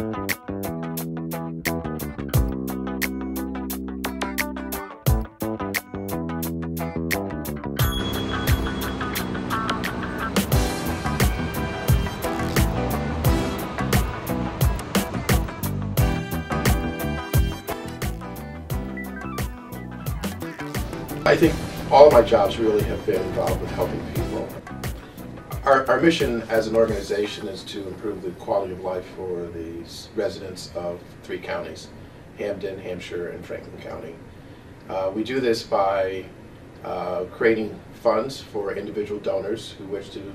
I think all of my jobs really have been involved with helping people. Our mission as an organization is to improve the quality of life for the residents of 3 counties, Hampden, Hampshire, and Franklin County. We do this by creating funds for individual donors who wish to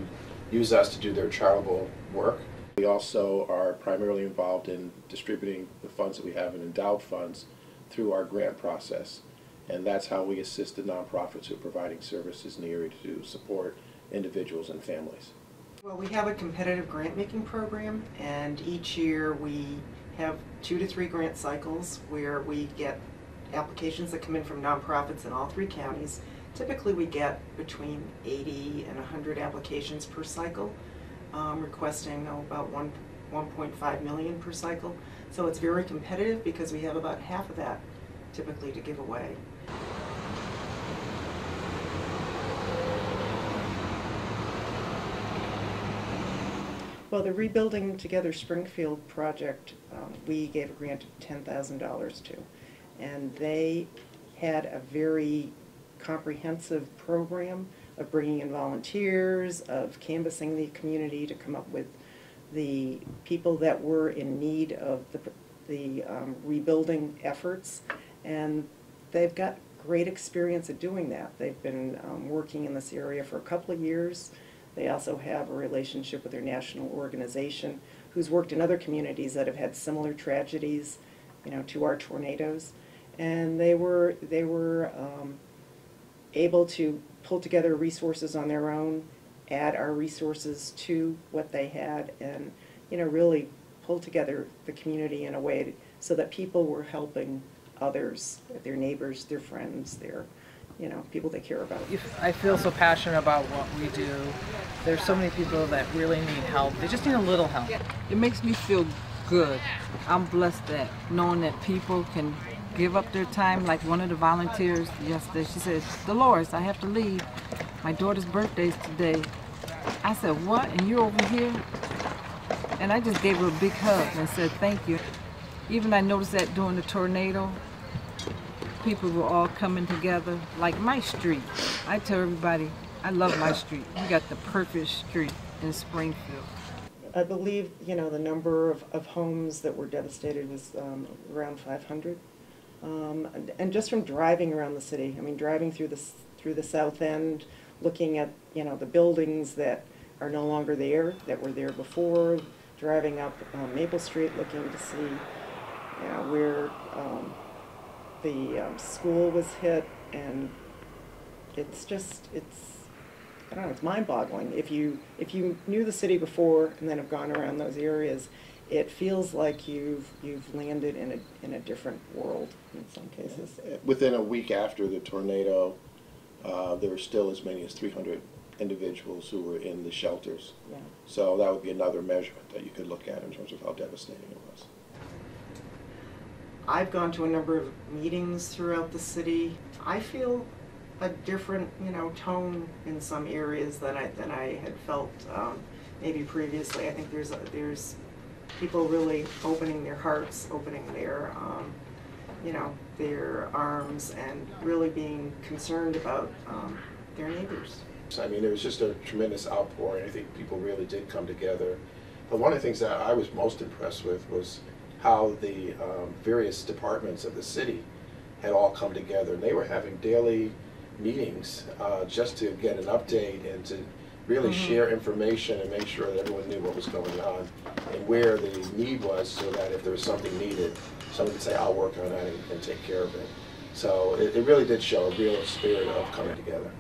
use us to do their charitable work. We also are primarily involved in distributing the funds that we have in endowed funds through our grant process. And that's how we assist the nonprofits who are providing services in the area to support individuals and families. Well, we have a competitive grant making program, and each year we have 2 to 3 grant cycles where we get applications that come in from nonprofits in all 3 counties. Typically we get between 80 and 100 applications per cycle, requesting about 1.5 million per cycle. So it's very competitive because we have about half of that typically to give away. Well, the Rebuilding Together Springfield project, we gave a grant of $10,000 to, and they had a very comprehensive program of bringing in volunteers, of canvassing the community to come up with the people that were in need of the rebuilding efforts, and they've got great experience at doing that. They've been working in this area for a couple of years. They also have a relationship with their national organization who's worked in other communities that have had similar tragedies, to our tornadoes. And they were able to pull together resources on their own, add our resources to what they had, and really pull together the community in a way so that people were helping others, their neighbors, their friends, their people they care about. I feel so passionate about what we do. There's so many people that really need help. They just need a little help. It makes me feel good. I'm blessed that knowing that people can give up their time. Like one of the volunteers yesterday, she said, "Dolores, I have to leave. My daughter's birthday's today." I said, "What? And you're over here?" And I just gave her a big hug and said, "Thank you." Even I noticed that during the tornado, people were all coming together, like my street. I tell everybody, I love my street. We got the perfect street in Springfield. I believe, the number of homes that were devastated was around 500. And just from driving around the city, driving through the South End, looking at, the buildings that are no longer there, that were there before, driving up Maple Street, looking to see, where the school was hit, and it's I don't know, it's mind-boggling. If you knew the city before and then have gone around those areas, it feels like you've landed in a different world in some cases. Within a week after the tornado, there were still as many as 300 individuals who were in the shelters. Yeah. So that would be another measurement that you could look at in terms of how devastating it was. I've gone to a number of meetings throughout the city. I feel a different, tone in some areas than I had felt maybe previously. I think there's people really opening their hearts, opening their their arms, and really being concerned about their neighbors. There was just a tremendous outpouring. I think people really did come together. But one of the things that I was most impressed with was how the various departments of the city had all come together. And they were having daily meetings just to get an update and to really share information and make sure that everyone knew what was going on and where the need was, so that if there was something needed, someone could say, "I'll work on that," and take care of it. So it really did show a real spirit of coming together.